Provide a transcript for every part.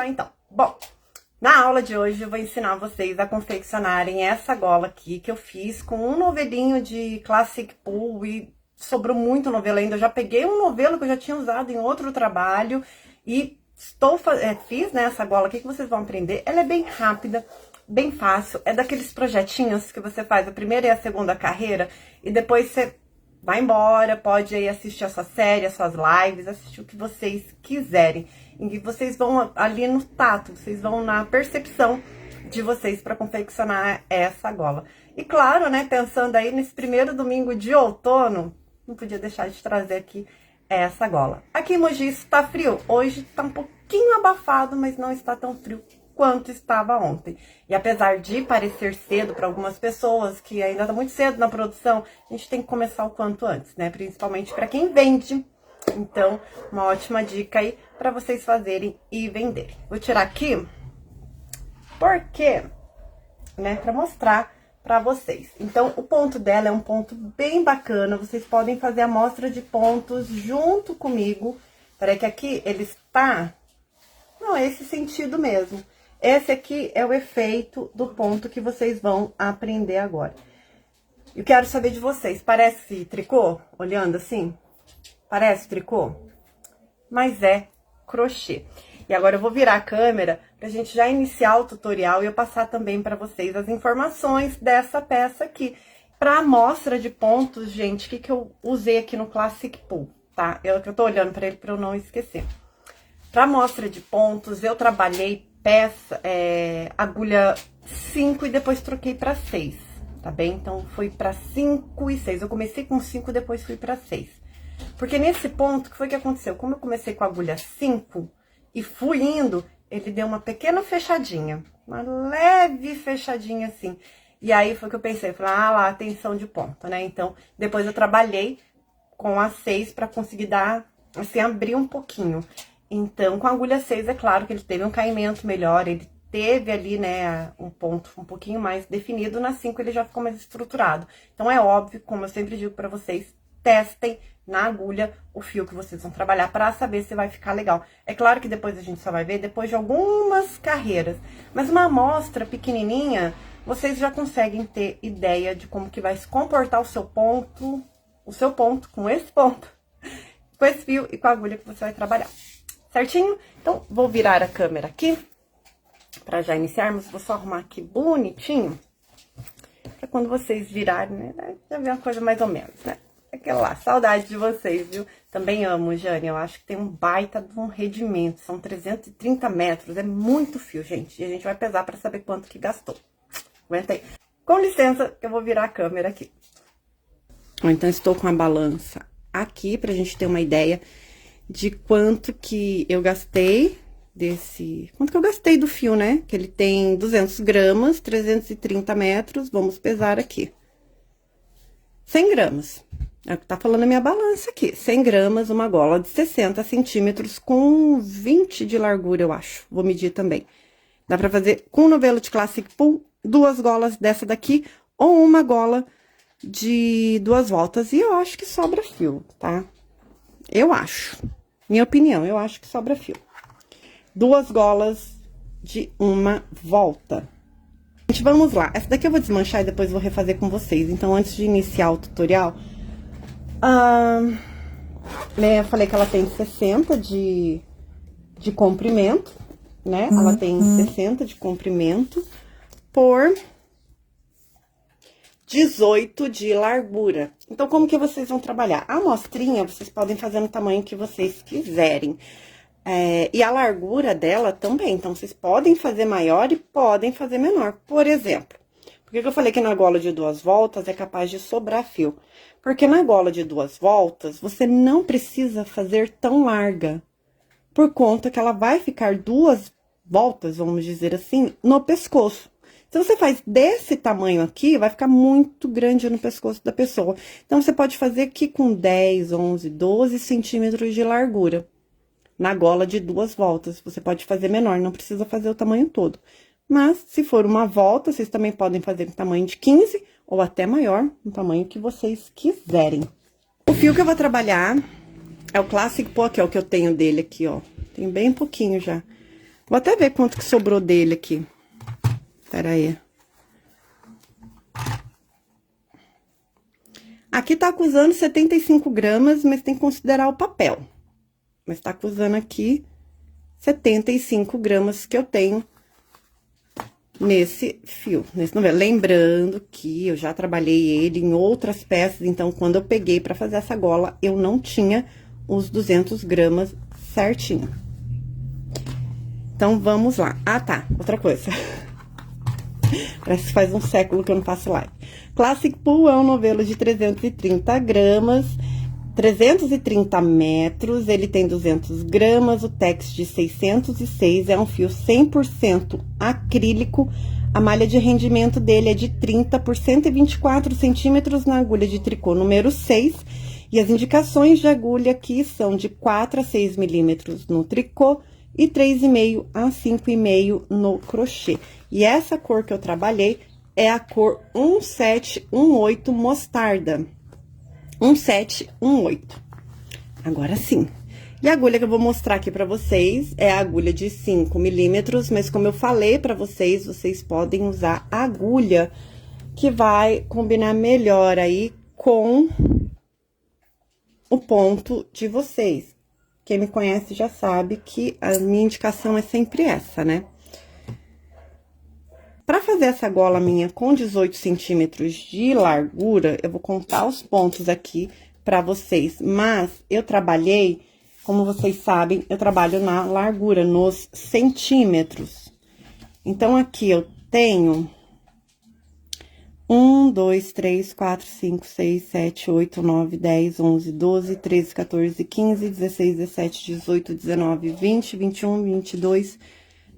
lá então. Bom, na aula de hoje eu vou ensinar vocês a confeccionarem essa gola aqui que eu fiz com um novelinho de Classic Pull e sobrou muito novelo ainda. Eu já peguei um novelo que eu já tinha usado em outro trabalho e fiz, né, essa gola aqui que vocês vão aprender. Ela é bem rápida, bem fácil. É daqueles projetinhos que você faz a primeira e a segunda carreira e depois você vai embora, pode aí assistir a sua série, as suas lives, assistir o que vocês quiserem. E vocês vão ali no tato, vocês vão na percepção de vocês para confeccionar essa gola. E claro, né, pensando aí nesse primeiro domingo de outono, não podia deixar de trazer aqui essa gola. Aqui em Mogi está frio, hoje está um pouquinho abafado, mas não está tão frio quanto estava ontem. E apesar de parecer cedo para algumas pessoas, que ainda está muito cedo na produção, a gente tem que começar o quanto antes, né? Principalmente para quem vende. Então, uma ótima dica aí para vocês fazerem e venderem. Vou tirar aqui, porque, né, para mostrar para vocês. Então, o ponto dela é um ponto bem bacana, vocês podem fazer a amostra de pontos junto comigo. Peraí que aqui ele está... Não, é esse sentido mesmo. Esse aqui é o efeito do ponto que vocês vão aprender agora. Eu quero saber de vocês, parece tricô? Olhando assim? Parece tricô? Mas é crochê. E agora eu vou virar a câmera pra gente já iniciar o tutorial e eu passar também pra vocês as informações dessa peça aqui. Pra amostra de pontos, gente, o que eu usei aqui no Classic Pull, tá? Eu tô olhando pra ele pra eu não esquecer. Pra amostra de pontos, eu trabalhei agulha 5 e depois troquei pra 6, tá bem? Então, foi pra 5 e 6. Eu comecei com 5 e depois fui pra 6. Porque nesse ponto, o que foi que aconteceu? Como eu comecei com a agulha 5 e fui indo, ele deu uma pequena fechadinha. Uma leve fechadinha assim. E aí foi que eu pensei, falei, ah lá, tensão de ponta, né? Então, depois eu trabalhei com a 6 pra conseguir dar, assim, abrir um pouquinho. Então, com a agulha 6, é claro que ele teve um caimento melhor, ele teve ali, né, um ponto um pouquinho mais definido. Na 5 ele já ficou mais estruturado. Então, é óbvio, como eu sempre digo pra vocês, testem na agulha o fio que vocês vão trabalhar pra saber se vai ficar legal. É claro que depois a gente só vai ver depois de algumas carreiras, mas uma amostra pequenininha, vocês já conseguem ter ideia de como que vai se comportar o seu ponto com esse ponto, com esse fio e com a agulha que você vai trabalhar. Certinho? Então, vou virar a câmera aqui, pra já iniciarmos. Vou só arrumar aqui bonitinho, pra quando vocês virarem, né, já ver uma coisa mais ou menos, né? Aquela lá, saudade de vocês, viu? Também amo, Jane, eu acho que tem um baita de um rendimento, são 330 metros, é muito fio, gente. E a gente vai pesar pra saber quanto que gastou. Aguenta aí. Com licença, que eu vou virar a câmera aqui. Então, estou com a balança aqui, pra gente ter uma ideia de quanto que eu gastei quanto que eu gastei do fio, né? Que ele tem 200 gramas, 330 metros, vamos pesar aqui. 100 gramas, é o que tá falando a minha balança aqui. 100 gramas, uma gola de 60 centímetros com 20 de largura, eu acho. Vou medir também. Dá pra fazer com um novelo de Classic Pull, 2 golas dessa daqui, ou uma gola de 2 voltas. E eu acho que sobra fio, tá? Eu acho. Minha opinião, eu acho que sobra fio. 2 golas de 1 volta. Gente, vamos lá. Essa daqui eu vou desmanchar e depois vou refazer com vocês. Então, antes de iniciar o tutorial, né, eu falei que ela tem 60 de comprimento, né? Ela tem 60 de comprimento por 18 de largura. Então, como que vocês vão trabalhar? A amostrinha, vocês podem fazer no tamanho que vocês quiserem. E a largura dela também. Então, vocês podem fazer maior e podem fazer menor. Por exemplo, por que eu falei que na gola de 2 voltas é capaz de sobrar fio? Porque na gola de 2 voltas, você não precisa fazer tão larga. Por conta que ela vai ficar 2 voltas, vamos dizer assim, no pescoço. Se você faz desse tamanho aqui, vai ficar muito grande no pescoço da pessoa. Então, você pode fazer aqui com 10, 11, 12 centímetros de largura. Na gola de 2 voltas, você pode fazer menor, não precisa fazer o tamanho todo. Mas, se for uma volta, vocês também podem fazer em tamanho de 15 ou até maior, no tamanho que vocês quiserem. O fio que eu vou trabalhar é o Classic Pull, que é o que eu tenho dele aqui, ó. Tem bem pouquinho já. Vou até ver quanto que sobrou dele aqui. Pera aí. Aqui tá acusando 75 gramas, mas tem que considerar o papel. Mas tá acusando aqui 75 gramas que eu tenho nesse fio, nesse novelo. Lembrando que eu já trabalhei ele em outras peças, então quando eu peguei pra fazer essa gola, eu não tinha os 200 gramas certinho. Então, vamos lá. Ah, tá, outra coisa. Parece que faz um século que eu não faço live. Classic Pull é um novelo de 330 gramas, 330 metros, ele tem 200 gramas, o tex de 606, é um fio 100% acrílico, a malha de rendimento dele é de 30 por 124 centímetros na agulha de tricô número 6, e as indicações de agulha aqui são de 4 a 6 milímetros no tricô e 3,5 a 5,5 no crochê. E essa cor que eu trabalhei é a cor 1718 mostarda. 1718. Agora sim. E a agulha que eu vou mostrar aqui pra vocês é a agulha de 5 milímetros, mas como eu falei pra vocês, vocês podem usar a agulha que vai combinar melhor aí com o ponto de vocês. Quem me conhece já sabe que a minha indicação é sempre essa, né? Pra fazer essa gola minha com 18 centímetros de largura, eu vou contar os pontos aqui pra vocês. Mas eu trabalhei, como vocês sabem, eu trabalho na largura, nos centímetros. Então, aqui eu tenho 1, 2, 3, 4, 5, 6, 7, 8, 9, 10, 11, 12, 13, 14, 15, 16, 17, 18, 19, 20, 21, 22,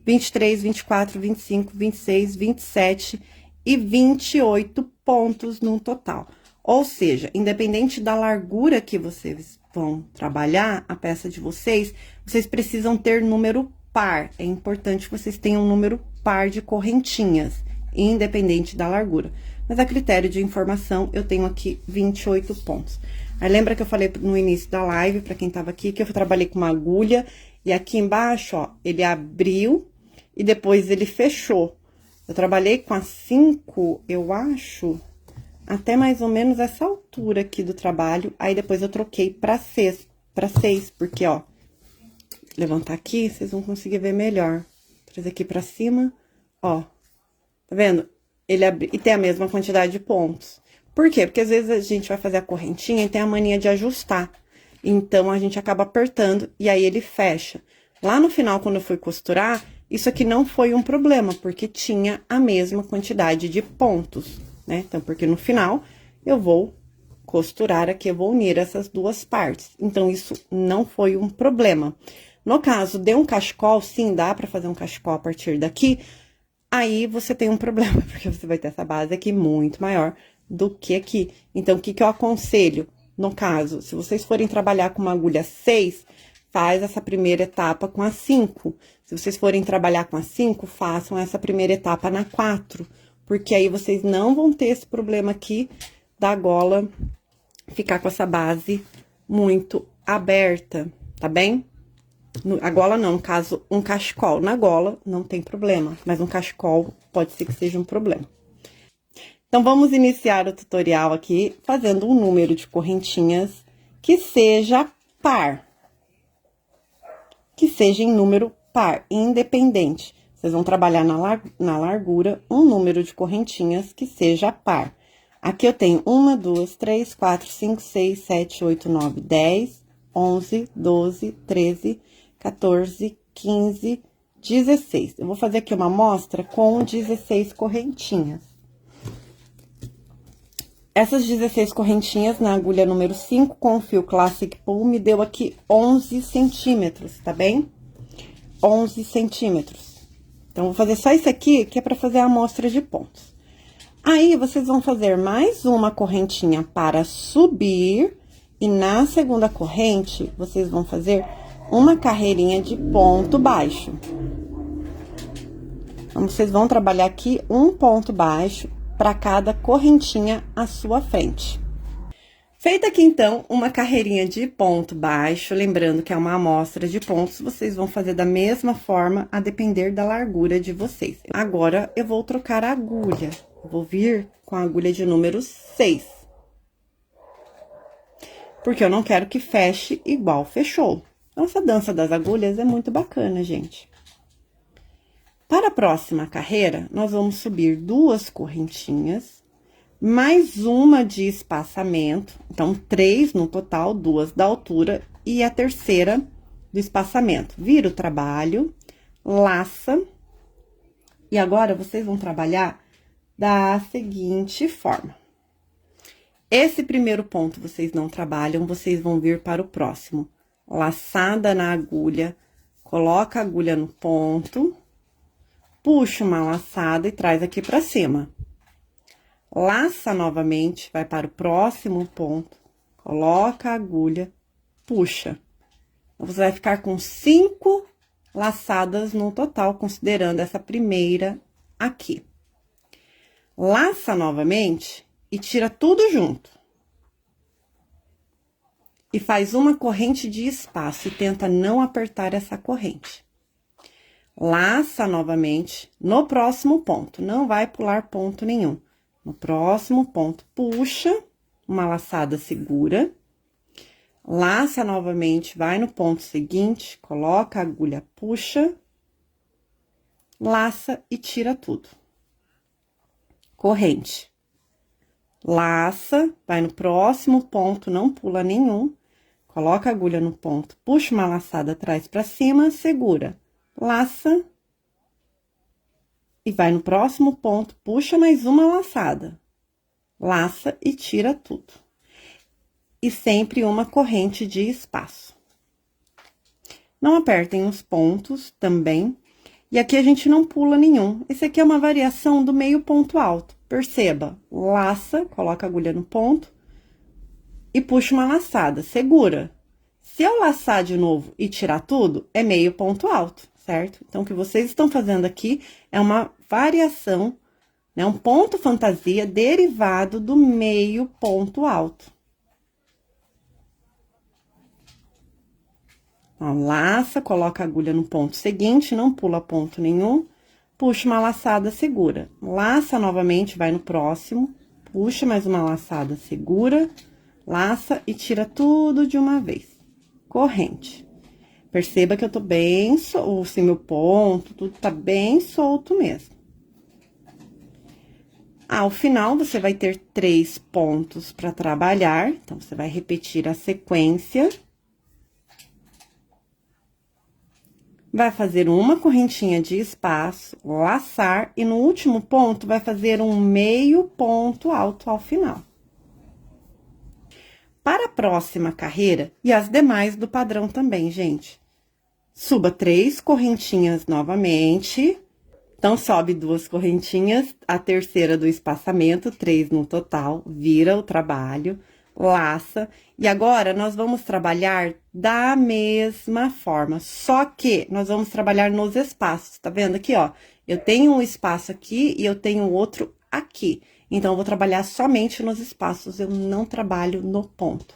23, 24, 25, 26, 27 e 28 pontos no total. Ou seja, independente da largura que vocês vão trabalhar, a peça de vocês, vocês precisam ter número par. É importante que vocês tenham um número par de correntinhas, independente da largura. Mas a critério de informação, eu tenho aqui 28 pontos. Aí, lembra que eu falei no início da live, pra quem tava aqui, que eu trabalhei com uma agulha, e aqui embaixo, ó, ele abriu e depois ele fechou. Eu trabalhei com a 5, eu acho, até mais ou menos essa altura aqui do trabalho, aí depois eu troquei pra 6, porque, ó, levantar aqui, vocês vão conseguir ver melhor. Trazer aqui pra cima, ó, tá vendo? Ele abre, e tem a mesma quantidade de pontos. Por quê? Porque às vezes a gente vai fazer a correntinha e tem a mania de ajustar. Então, a gente acaba apertando e aí ele fecha. Lá no final, quando eu fui costurar, isso aqui não foi um problema, porque tinha a mesma quantidade de pontos, né? Então, porque no final, eu vou costurar aqui, eu vou unir essas duas partes. Então, isso não foi um problema. No caso de um cachecol, sim, dá pra fazer um cachecol a partir daqui. Aí, você tem um problema, porque você vai ter essa base aqui muito maior do que aqui. Então, o que que eu aconselho? No caso, se vocês forem trabalhar com uma agulha 6, faz essa primeira etapa com a 5. Se vocês forem trabalhar com a 5, façam essa primeira etapa na 4. Porque aí, vocês não vão ter esse problema aqui da gola ficar com essa base muito aberta, tá bem? A gola não, no caso, um cachecol. Na gola, não tem problema, mas um cachecol pode ser que seja um problema. Então, vamos iniciar o tutorial aqui fazendo um número de correntinhas que seja par. Que seja em número par, independente. Vocês vão trabalhar na largura um número de correntinhas que seja par. Aqui eu tenho 1, 2, 3, 4, 5, 6, 7, 8, 9, 10, 11, 12, 13, 14, 15, 16. Eu vou fazer aqui uma amostra com 16 correntinhas. Essas 16 correntinhas na agulha número 5 com o fio Classic Pull me deu aqui 11 centímetros, tá bem? 11 centímetros. Então, vou fazer só isso aqui, que é pra fazer a amostra de pontos. Aí, vocês vão fazer mais uma correntinha para subir, e na segunda corrente, vocês vão fazer uma carreirinha de ponto baixo. Então, vocês vão trabalhar aqui um ponto baixo para cada correntinha à sua frente. Feita aqui, então, uma carreirinha de ponto baixo, lembrando que é uma amostra de pontos, vocês vão fazer da mesma forma, a depender da largura de vocês. Agora, eu vou trocar a agulha. Vou vir com a agulha de número 6. Porque eu não quero que feche igual fechou. Então, essa dança das agulhas é muito bacana, gente. Para a próxima carreira, nós vamos subir 2 correntinhas, mais uma de espaçamento, então 3 no total, 2 da altura, e a terceira do espaçamento. Vira o trabalho, laça, e agora vocês vão trabalhar da seguinte forma. Esse primeiro ponto vocês não trabalham, vocês vão vir para o próximo. Laçada na agulha, coloca a agulha no ponto, puxa uma laçada e traz aqui pra cima. Laça novamente, vai para o próximo ponto, coloca a agulha, puxa. Você vai ficar com 5 laçadas no total, considerando essa primeira aqui. Laça novamente e tira tudo junto. E faz uma corrente de espaço e tenta não apertar essa corrente. Laça novamente no próximo ponto, não vai pular ponto nenhum. No próximo ponto, puxa, uma laçada segura, laça novamente, vai no ponto seguinte, coloca a agulha, puxa, laça e tira tudo. Corrente. Laça, vai no próximo ponto, não pula nenhum, coloca a agulha no ponto, puxa uma laçada atrás pra cima, segura, laça, e vai no próximo ponto, puxa mais uma laçada, laça e tira tudo. E sempre uma corrente de espaço. Não apertem os pontos também. E aqui a gente não pula nenhum. Esse aqui é uma variação do meio ponto alto. Perceba, laça, coloca a agulha no ponto e puxa uma laçada, segura. Se eu laçar de novo e tirar tudo, é meio ponto alto, certo? Então, o que vocês estão fazendo aqui é uma variação, né? Um ponto fantasia derivado do meio ponto alto. Ó, laça, coloca a agulha no ponto seguinte, não pula ponto nenhum, puxa uma laçada, segura. Laça novamente, vai no próximo, puxa mais uma laçada, segura, laça e tira tudo de uma vez. Corrente. Perceba que eu tô bem, assim, meu ponto, tudo tá bem solto mesmo. Ao final, você vai ter 3 pontos para trabalhar, então, você vai repetir a sequência. Vai fazer uma correntinha de espaço, laçar, e no último ponto, vai fazer um meio ponto alto ao final. Para a próxima carreira, e as demais do padrão também, gente. Suba 3 correntinhas novamente. Então, sobe 2 correntinhas, a terceira do espaçamento, 3 no total, vira o trabalho, laça. E agora, nós vamos trabalhar da mesma forma, só que nós vamos trabalhar nos espaços, tá vendo aqui, ó? Eu tenho um espaço aqui e eu tenho outro aqui. Então, eu vou trabalhar somente nos espaços, eu não trabalho no ponto.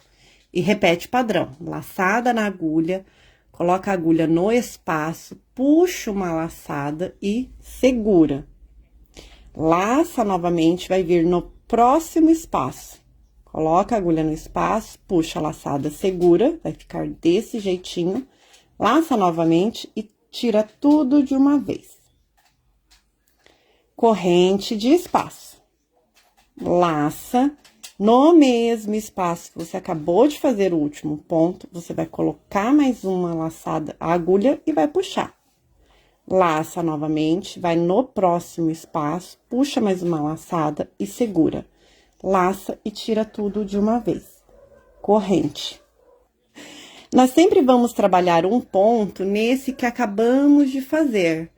E repete padrão, laçada na agulha, coloca a agulha no espaço, puxa uma laçada e segura. Laça novamente, vai vir no próximo espaço. Coloca a agulha no espaço, puxa a laçada, segura, vai ficar desse jeitinho. Laça novamente e tira tudo de uma vez. Corrente de espaço. Laça, no mesmo espaço que você acabou de fazer o último ponto, você vai colocar mais uma laçada, a agulha, e vai puxar. Laça novamente, vai no próximo espaço, puxa mais uma laçada e segura. Laça e tira tudo de uma vez. Corrente. Nós sempre vamos trabalhar um ponto nesse que acabamos de fazer.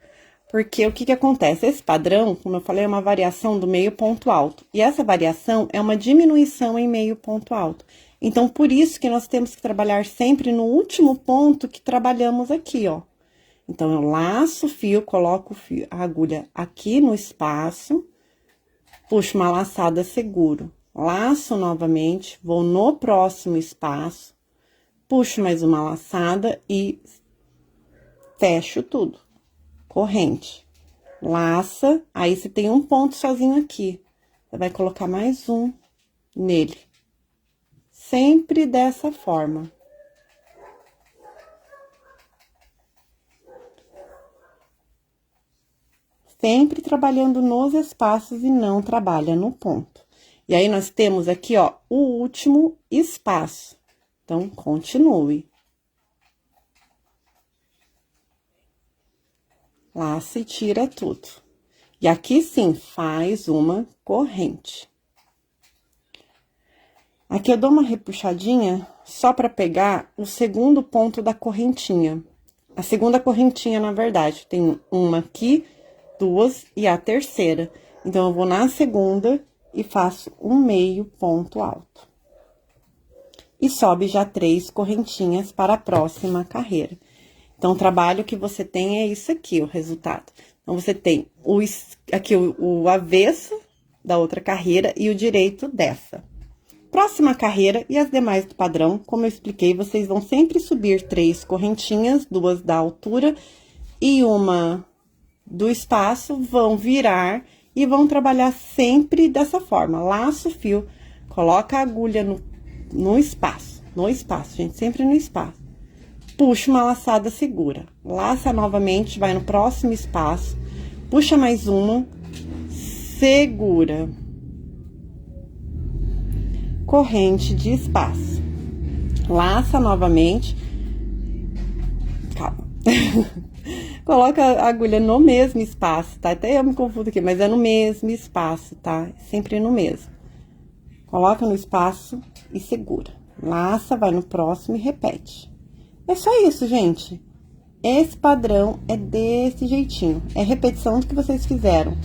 Porque o que acontece? Esse padrão, como eu falei, é uma variação do meio ponto alto. E essa variação é uma diminuição em meio ponto alto. Então, por isso que nós temos que trabalhar sempre no último ponto que trabalhamos aqui, ó. Então, eu laço o fio, coloco o fio, a agulha aqui no espaço, puxo uma laçada, seguro. laço novamente, vou no próximo espaço, puxo mais uma laçada e fecho tudo. Corrente. Laça, aí você tem um ponto sozinho aqui. Você vai colocar mais um nele. Sempre dessa forma. Sempre trabalhando nos espaços e não trabalha no ponto. E aí, nós temos aqui, ó, o último espaço. Então, continue. Laça e tira tudo. E aqui, sim, faz uma corrente. Aqui eu dou uma repuxadinha só para pegar o segundo ponto da correntinha. A segunda correntinha, na verdade, tem uma aqui, duas e a terceira. Então, eu vou na segunda e faço um meio ponto alto. E sobe já 3 correntinhas para a próxima carreira. Então, o trabalho que você tem é isso aqui, o resultado. Então, você tem aqui o avesso da outra carreira e o direito dessa. Próxima carreira e as demais do padrão, como eu expliquei, vocês vão sempre subir 3 correntinhas, 2 da altura e uma do espaço, vão virar e vão trabalhar sempre dessa forma. Laça o fio, coloca a agulha no espaço, gente, sempre no espaço. Puxa uma laçada, segura. Laça novamente, vai no próximo espaço, puxa mais uma, segura. Corrente de espaço. Laça novamente. Calma. Coloca a agulha no mesmo espaço, tá? Até eu me confundo aqui, mas é no mesmo espaço, tá? Sempre no mesmo. Coloca no espaço e segura. Laça, vai no próximo e repete. É só isso, gente. Esse padrão é desse jeitinho. É repetição do que vocês fizeram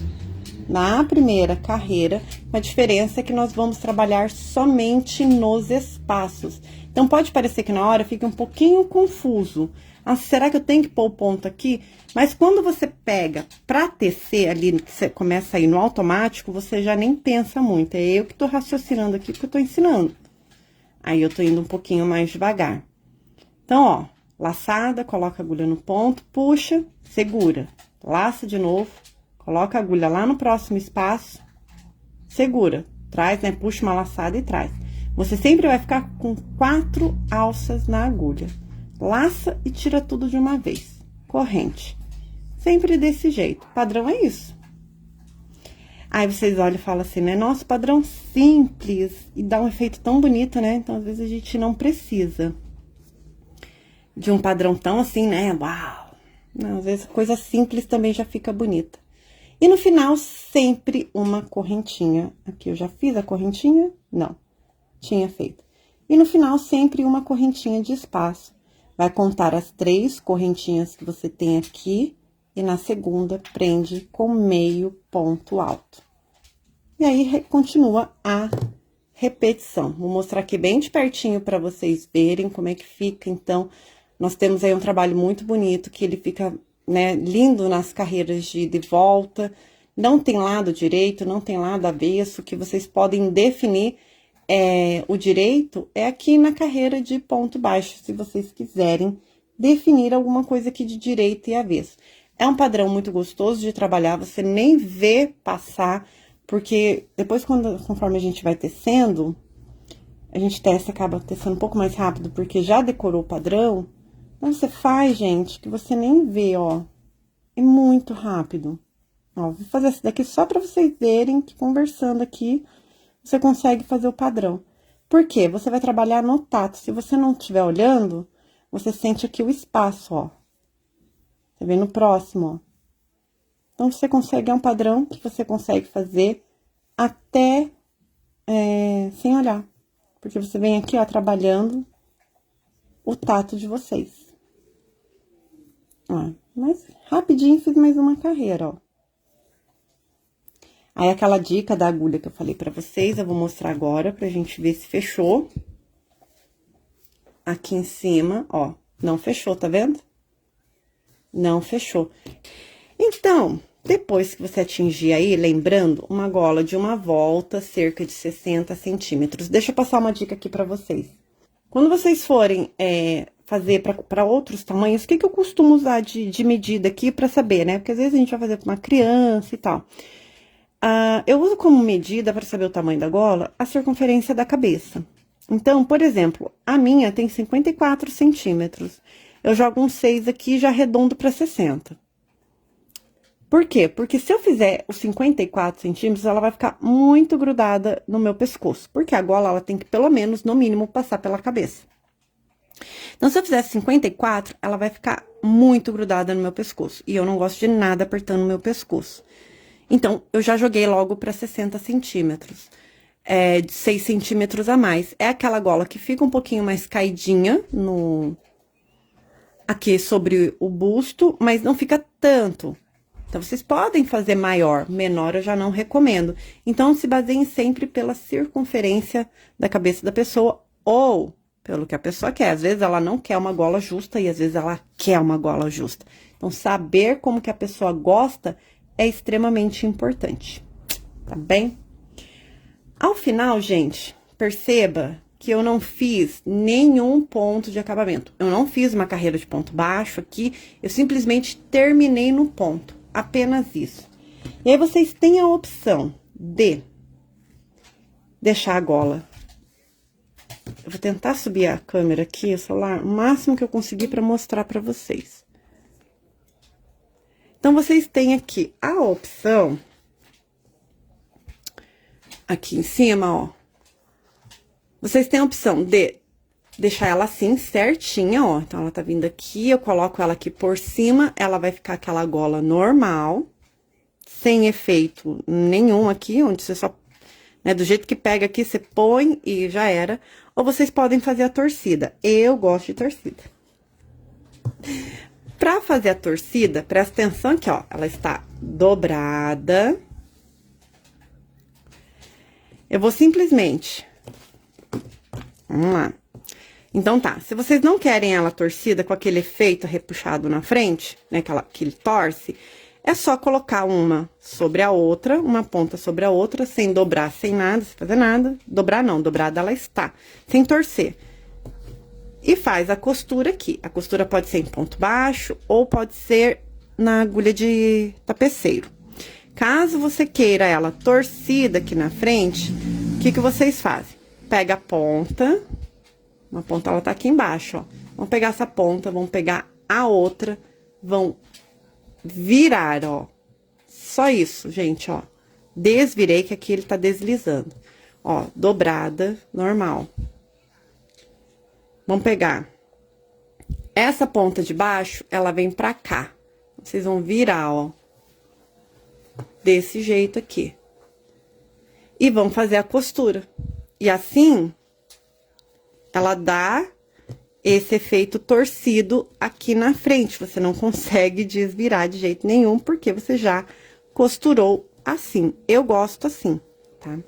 na primeira carreira. A diferença é que nós vamos trabalhar somente nos espaços. Então, pode parecer que na hora fica um pouquinho confuso. Ah, será que eu tenho que pôr o ponto aqui? Mas quando você pega pra tecer ali, que você começa a ir no automático, você já nem pensa muito. É eu que tô raciocinando aqui, porque eu tô ensinando. Aí, eu tô indo um pouquinho mais devagar. Então, ó, laçada, coloca a agulha no ponto, puxa, segura. Laça de novo, coloca a agulha lá no próximo espaço, segura. Traz, né, puxa uma laçada e traz. Você sempre vai ficar com 4 alças na agulha. Laça e tira tudo de uma vez. Corrente. Sempre desse jeito. Padrão é isso. Aí, vocês olham e falam assim, né? Nossa, padrão simples. E dá um efeito tão bonito, né? Então, às vezes, a gente não precisa de um padrão tão assim, né? Uau! Não, às vezes, coisa simples também já fica bonita. E no final, sempre uma correntinha. Aqui, eu já fiz a correntinha? Não. Tinha feito. E no final, sempre uma correntinha de espaço. Vai contar as 3 correntinhas que você tem aqui, e na segunda, prende com meio ponto alto. E aí, continua a repetição. Vou mostrar aqui bem de pertinho para vocês verem como é que fica. Então, nós temos aí um trabalho muito bonito, que ele fica, né, lindo nas carreiras de volta. Não tem lado direito, não tem lado avesso, que vocês podem definir. O direito é aqui na carreira de ponto baixo, se vocês quiserem definir alguma coisa aqui de direito e avesso. É um padrão muito gostoso de trabalhar, você nem vê passar, porque depois, conforme a gente vai tecendo, a gente tece, acaba tecendo um pouco mais rápido, porque já decorou o padrão. Então, você faz, gente, que você nem vê, ó. É muito rápido. Ó, vou fazer essa daqui só pra vocês verem que conversando aqui, você consegue fazer o padrão. Por quê? Você vai trabalhar no tato. Se você não estiver olhando, você sente aqui o espaço, ó. Tá vendo? No próximo, ó. Então, você consegue, é um padrão que você consegue fazer até sem olhar. Porque você vem aqui, ó, trabalhando o tato de vocês. Ó, mas rapidinho fiz mais uma carreira, ó. Aí, aquela dica da agulha que eu falei pra vocês, eu vou mostrar agora pra gente ver se fechou. Aqui em cima, ó, não fechou, tá vendo? Não fechou. Então, Depois que você atingir aí, lembrando, uma gola de uma volta, cerca de 60 centímetros. Deixa eu passar uma dica aqui pra vocês. Quando vocês forem fazer para outros tamanhos, o que eu costumo usar de medida aqui pra saber, né? Porque às vezes a gente vai fazer pra uma criança e tal. Eu uso como medida para saber o tamanho da gola a circunferência da cabeça. Então, por exemplo, a minha tem 54 centímetros. Eu jogo um 6 aqui e já arredondo para 60. Por quê? Porque se eu fizer os 54 centímetros, ela vai ficar muito grudada no meu pescoço. Porque a gola, ela tem que, pelo menos, no mínimo, passar pela cabeça. Então, se eu fizer 54, ela vai ficar muito grudada no meu pescoço. E eu não gosto de nada apertando o meu pescoço. Então, eu já joguei logo para 60 centímetros. 6 centímetros a mais. É aquela gola que fica um pouquinho mais caidinha aqui sobre o busto, mas não fica tanto. Então, vocês podem fazer maior, menor eu já não recomendo. Então, se baseiem sempre pela circunferência da cabeça da pessoa ou pelo que a pessoa quer. Às vezes, ela não quer uma gola justa e às vezes ela quer uma gola justa. Então, saber como que a pessoa gosta é extremamente importante, tá bem? Ao final, gente, perceba que eu não fiz nenhum ponto de acabamento. Eu não fiz uma carreira de ponto baixo aqui, eu simplesmente terminei no ponto. Apenas isso. E aí, vocês têm a opção de deixar a gola. Eu vou tentar subir a câmera aqui, o celular, o máximo que eu conseguir para mostrar para vocês. Então, vocês têm aqui a opção, aqui em cima, ó. Vocês têm a opção de deixar ela assim, certinha, ó. Então, ela tá vindo aqui, eu coloco ela aqui por cima, ela vai ficar aquela gola normal, sem efeito nenhum aqui, onde você só, né, do jeito que pega aqui, você põe e já era. Ou vocês podem fazer a torcida. Eu gosto de torcida. Pra fazer a torcida, presta atenção aqui, ó. Ela está dobrada. Eu vou simplesmente... Vamos lá. Então, tá. Se vocês não querem ela torcida com aquele efeito repuxado na frente, né, que ele torce, é só colocar uma sobre a outra, uma ponta sobre a outra, sem dobrar, sem nada, sem fazer nada. Dobrar não, dobrada ela está, sem torcer. E faz a costura aqui. A costura pode ser em ponto baixo ou pode ser na agulha de tapeceiro. Caso você queira ela torcida aqui na frente, o que vocês fazem? Pega a ponta, uma ponta ela tá aqui embaixo, ó. Vão pegar essa ponta, vão pegar a outra, vão virar, ó. Só isso, gente, ó. Desvirei que aqui ele tá deslizando. Ó, dobrada, normal. Vamos pegar essa ponta de baixo, ela vem pra cá. Vocês vão virar, ó. Desse jeito aqui. E vão fazer a costura. E assim, ela dá esse efeito torcido aqui na frente. Você não consegue desvirar de jeito nenhum, porque você já costurou assim. Eu gosto assim, tá?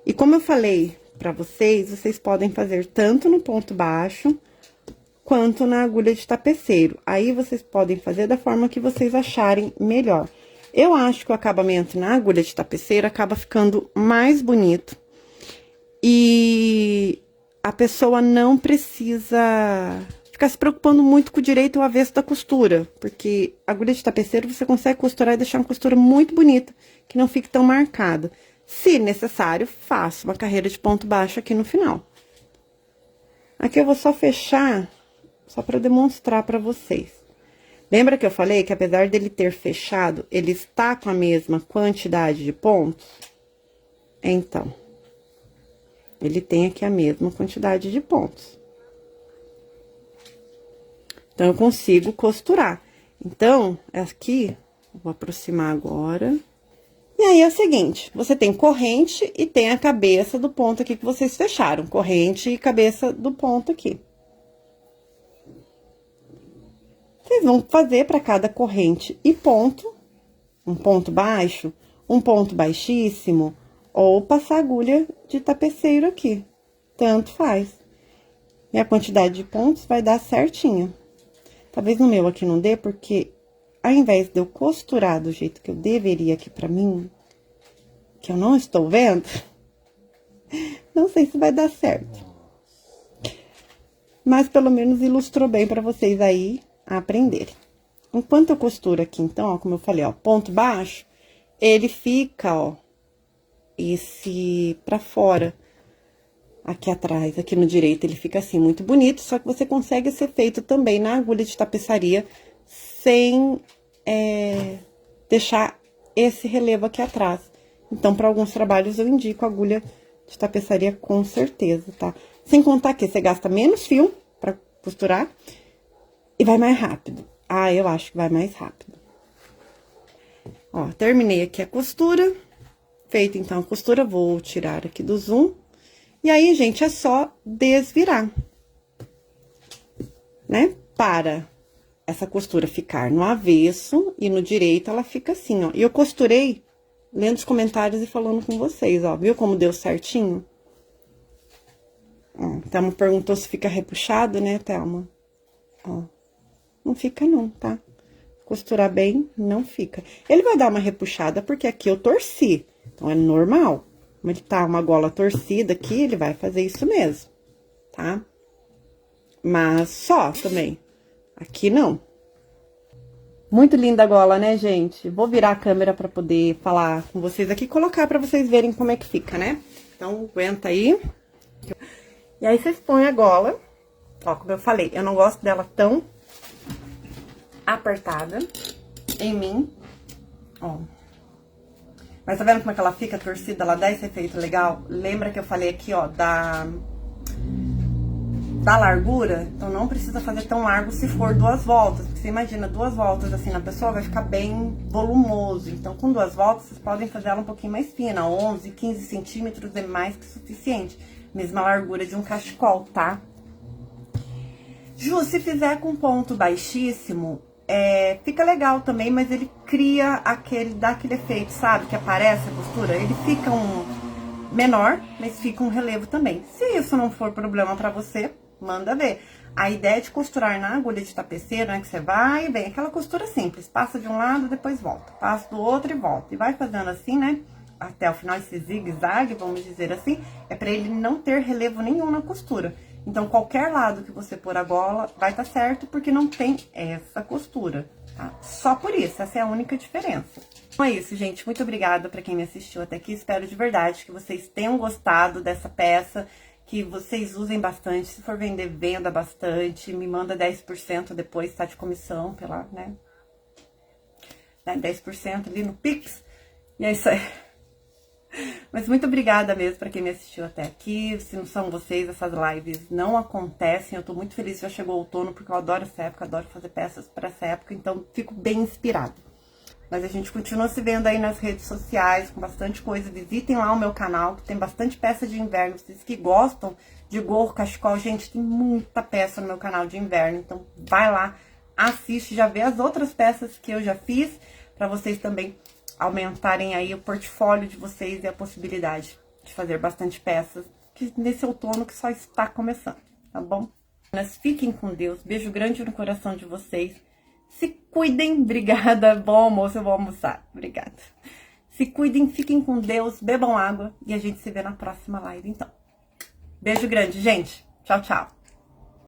E como eu falei pra vocês, vocês podem fazer tanto no ponto baixo, quanto na agulha de tapeceiro. Aí, vocês podem fazer da forma que vocês acharem melhor. Eu acho que o acabamento na agulha de tapeceiro acaba ficando mais bonito. E a pessoa não precisa ficar se preocupando muito com o direito ou avesso da costura. Porque a agulha de tapeceiro você consegue costurar e deixar uma costura muito bonita, que não fique tão marcada. Se necessário, faça uma carreira de ponto baixo aqui no final. Aqui eu vou só fechar, só para demonstrar para vocês. Lembra que eu falei que apesar dele ter fechado, ele está com a mesma quantidade de pontos? Então, ele tem aqui a mesma quantidade de pontos. Então, eu consigo costurar. Então, aqui, vou aproximar agora. E aí, é o seguinte, você tem corrente e tem a cabeça do ponto aqui que vocês fecharam. Corrente e cabeça do ponto aqui. Vocês vão fazer para cada corrente e ponto, um ponto baixo, um ponto baixíssimo, ou passar agulha de tapeceiro aqui. Tanto faz. E a quantidade de pontos vai dar certinho. Talvez no meu aqui não dê, porque ao invés de eu costurar do jeito que eu deveria aqui pra mim, que eu não estou vendo, não sei se vai dar certo. Mas pelo menos ilustrou bem pra vocês aí aprenderem. Enquanto eu costuro aqui, então, ó, como eu falei, ó, ponto baixo, ele fica, ó, esse pra fora, aqui atrás, aqui no direito, ele fica assim, muito bonito, só que você consegue ser feito também na agulha de tapeçaria, sem deixar esse relevo aqui atrás. Então, para alguns trabalhos, eu indico a agulha de tapeçaria com certeza, tá? Sem contar que você gasta menos fio pra costurar e vai mais rápido. Ah, eu acho que vai mais rápido. Ó, terminei aqui a costura. Feita, então, a costura, vou tirar aqui do zoom. E aí, gente, é só desvirar, né? Para essa costura ficar no avesso e no direito, ela fica assim, ó. E eu costurei lendo os comentários e falando com vocês, ó. Viu como deu certinho? Ó, Thelma perguntou se fica repuxado, né, Thelma? Ó, não fica não, tá? Costurar bem, não fica. Ele vai dar uma repuxada porque aqui eu torci, então é normal. Como ele tá uma gola torcida aqui, ele vai fazer isso mesmo, tá? Mas só também. Aqui não. Muito linda a gola, né, gente? Vou virar a câmera pra poder falar com vocês aqui e colocar pra vocês verem como é que fica, né? Então, aguenta aí. E aí, vocês põem a gola. Ó, como eu falei, eu não gosto dela tão apertada em mim. Ó. Mas tá vendo como é que ela fica torcida? Ela dá esse efeito legal? Lembra que eu falei aqui, ó, da largura? Então, não precisa fazer tão largo se for 2 voltas. Porque você imagina, 2 voltas assim na pessoa vai ficar bem volumoso. Então, com 2 voltas, vocês podem fazer ela um pouquinho mais fina. 11, 15 centímetros é mais que suficiente. Mesma largura de um cachecol, tá? Ju, se fizer com ponto baixíssimo, fica legal também, mas ele cria dá aquele efeito, sabe? Que aparece a costura. Ele fica menor, mas fica um relevo também. Se isso não for problema pra você, manda ver. A ideia de costurar na agulha de tapeceiro, né? Que você vai e vem, aquela costura simples. Passa de um lado, depois volta. Passa do outro e volta. E vai fazendo assim, né? Até o final, esse zigue-zague, vamos dizer assim, é pra ele não ter relevo nenhum na costura. Então, qualquer lado que você pôr a gola, vai estar certo, porque não tem essa costura, tá? Só por isso, essa é a única diferença. Então, é isso, gente. Muito obrigada pra quem me assistiu até aqui. Espero de verdade que vocês tenham gostado dessa peça, que vocês usem bastante. Se for vender, venda bastante. Me manda 10% depois, tá de comissão, pela, né? 10% ali no Pix. E é isso aí. Mas muito obrigada mesmo pra quem me assistiu até aqui. Se não são vocês, essas lives não acontecem. Eu tô muito feliz que já chegou o outono, porque eu adoro essa época, adoro fazer peças pra essa época, então fico bem inspirada. Mas a gente continua se vendo aí nas redes sociais, com bastante coisa. Visitem lá o meu canal, que tem bastante peça de inverno. Vocês que gostam de gorro, cachecol, gente, tem muita peça no meu canal de inverno. Então vai lá, assiste, já vê as outras peças que eu já fiz, pra vocês também aumentarem aí o portfólio de vocês e a possibilidade de fazer bastante peças nesse outono que só está começando, tá bom? Mas fiquem com Deus, beijo grande no coração de vocês, se cuidem, obrigada, bom almoço, eu vou almoçar, obrigada. Se cuidem, fiquem com Deus, bebam água e a gente se vê na próxima live, então. Beijo grande, gente, tchau, tchau.